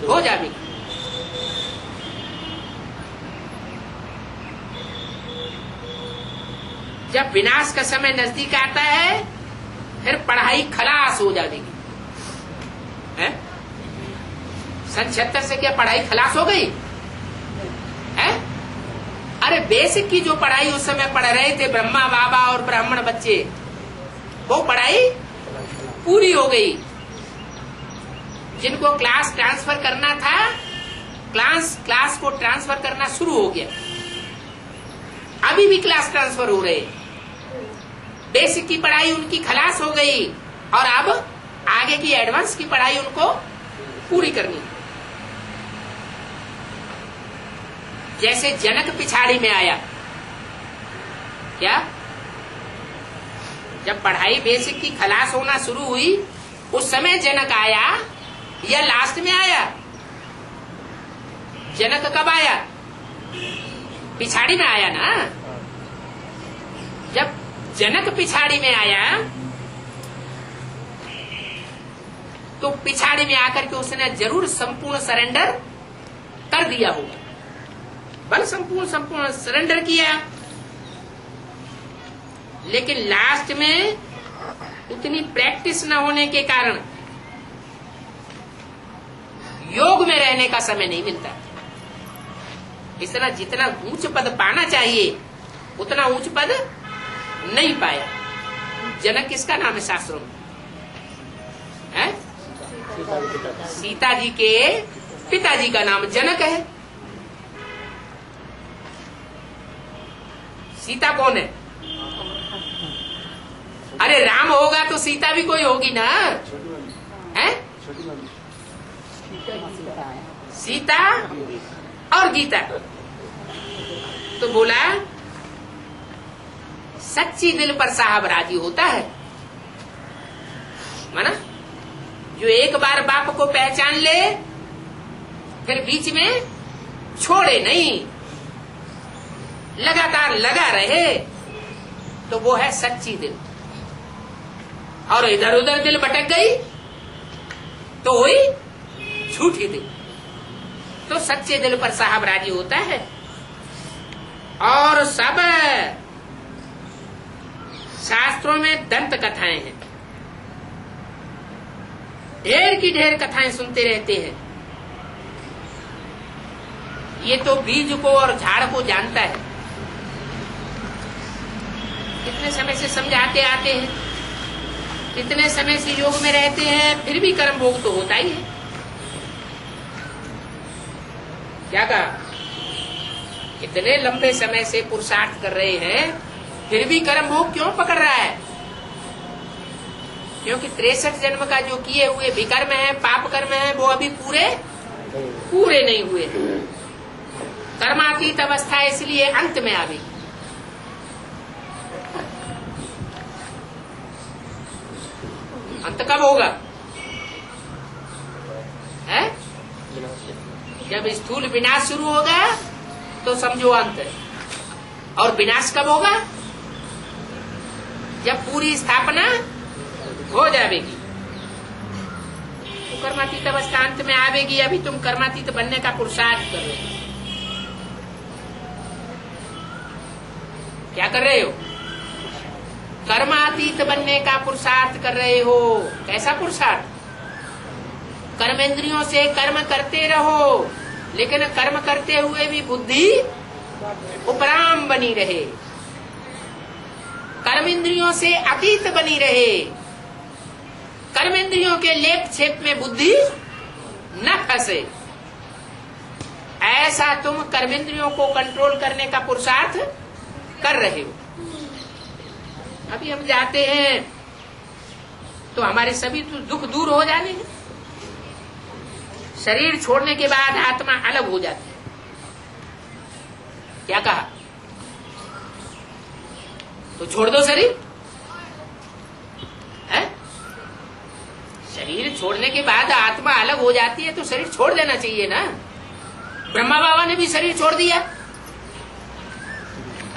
हो जाएगी। जब विनाश का समय नजदीक आता है फिर पढ़ाई खलास हो जाएगी। सन 76 से क्या पढ़ाई खलास हो गई है? अरे बेसिक की जो पढ़ाई उस समय पढ़ रहे थे ब्रह्मा बाबा और ब्राह्मण बच्चे, वो पढ़ाई पूरी हो गई। जिनको क्लास ट्रांसफर करना था, क्लास को ट्रांसफर करना शुरू हो गया। अभी भी क्लास ट्रांसफर हो रहे। बेसिक की पढ़ाई उनकी खलास हो गई और अब आगे की एडवांस की पढ़ाई उनको पूरी करनी। जैसे जनक पिछाड़ी में आया, क्या जब पढ़ाई बेसिक की खलास होना शुरू हुई उस समय जनक आया या लास्ट में आया? जनक कब आया? पिछाड़ी में आया ना। जब जनक पिछाड़ी में आया तो पिछाड़ी में आकर के उसने जरूर संपूर्ण सरेंडर कर दिया होगा, बल संपूर्ण सरेंडर किया। लेकिन लास्ट में उतनी प्रैक्टिस न होने के कारण योग में रहने का समय नहीं मिलता। इस तरह जितना ऊंच पद पाना चाहिए उतना ऊंच पद नहीं पाया। जनक किसका नाम है शास्त्रों में? है? सीता जी के पिताजी का नाम जनक है। सीता कौन है? अरे राम होगा तो सीता भी कोई होगी ना, है? सीता और गीता। तो बोला सच्ची दिल पर साहब राजी होता है, माना जो एक बार बाप को पहचान ले फिर बीच में छोड़े नहीं, लगातार लगा रहे, तो वो है सच्ची दिल। और इधर उधर दिल भटक गई तो हुई झूठी दिल। तो सच्चे दिल पर साहब राजी होता है। और सब शास्त्रों में दंत कथाएं हैं, ढेर की ढेर कथाएं सुनते रहते हैं। ये तो बीज को और झाड़ को जानता है। कितने समय से समझाते आते हैं, कितने समय से योग में रहते हैं, फिर भी कर्म भोग तो होता ही है। क्या कहा? इतने लंबे समय से पुरुषार्थ कर रहे हैं फिर भी कर्म भोग क्यों पकड़ रहा है? क्योंकि 63 जन्म का जो किए हुए विकर्म है, पाप कर्म है, वो अभी पूरे नहीं हुए। कर्मातीत अवस्था इसलिए अंत में आ गई। अंत कब होगा? है? जब स्थूल विनाश शुरू होगा तो समझो अंत है। और विनाश कब होगा? जब पूरी स्थापना हो जाएगी। तो कर्मातीत अवस्था अंत में आवेगी। अभी तुम कर्मातीत बनने का पुरुषार्थ कर रहे हो। क्या कर रहे हो? कर्मातीत बनने का पुरुषार्थ कर रहे हो। कैसा पुरुषार्थ? कर्मेंद्रियों से कर्म करते रहो, लेकिन कर्म करते हुए भी बुद्धि उपराम बनी रहे, कर्मेंद्रियों से अतीत बनी रहे, कर्मेंद्रियों के लेप छेप में बुद्धि न फंसे। ऐसा तुम कर्मेंद्रियों को कंट्रोल करने का पुरुषार्थ कर रहे हो। अभी हम जाते हैं तो हमारे सभी दुख दूर हो जाने हैं। शरीर छोड़ने के बाद आत्मा अलग हो जाती है। क्या कहा? तो छोड़ दो शरीर। है? शरीर छोड़ने के बाद आत्मा अलग हो जाती है तो शरीर छोड़ देना चाहिए ना। ब्रह्मा बाबा ने भी शरीर छोड़ दिया,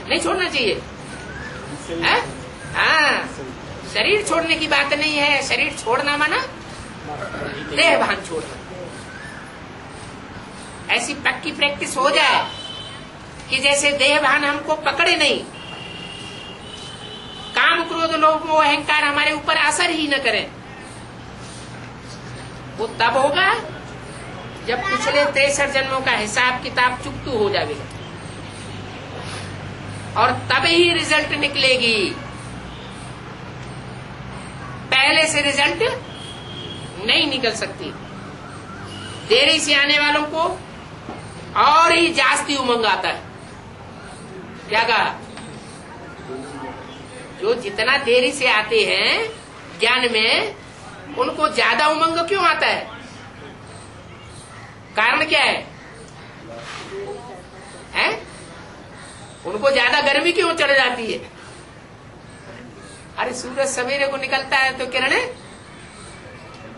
नहीं छोड़ना चाहिए? है? हाँ, शरीर छोड़ने की बात नहीं है। शरीर छोड़ना माना देह भान छोड़ना। ऐसी पक्की प्रैक्टिस हो जाए कि जैसे देहभान हमको पकड़े नहीं, काम क्रोध लोभ मोह अहंकार हमारे ऊपर असर ही न करे। वो तब होगा जब पिछले 63 जन्मों का हिसाब किताब चुकतू हो जाएगा, और तब ही रिजल्ट निकलेगी। पहले से रिजल्ट नहीं निकल सकती। देरी से आने वालों को और ही जास्ती उमंग आता है। क्या कहा? जो जितना देरी से आते हैं ज्ञान में, उनको ज्यादा उमंग क्यों आता है? कारण क्या है? हैं? उनको ज्यादा गर्मी क्यों चढ़ जाती है? अरे सूरज सवेरे को निकलता है तो किरणें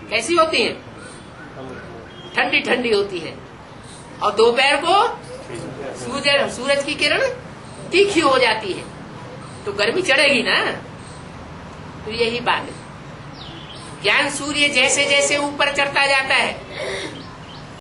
कैसी होती हैं? ठंडी ठंडी होती है, और दोपहर को सूरज की किरण तीखी हो जाती है, तो गर्मी चढ़ेगी ना। तो यही बात है, ज्ञान सूर्य जैसे जैसे ऊपर चढ़ता जाता है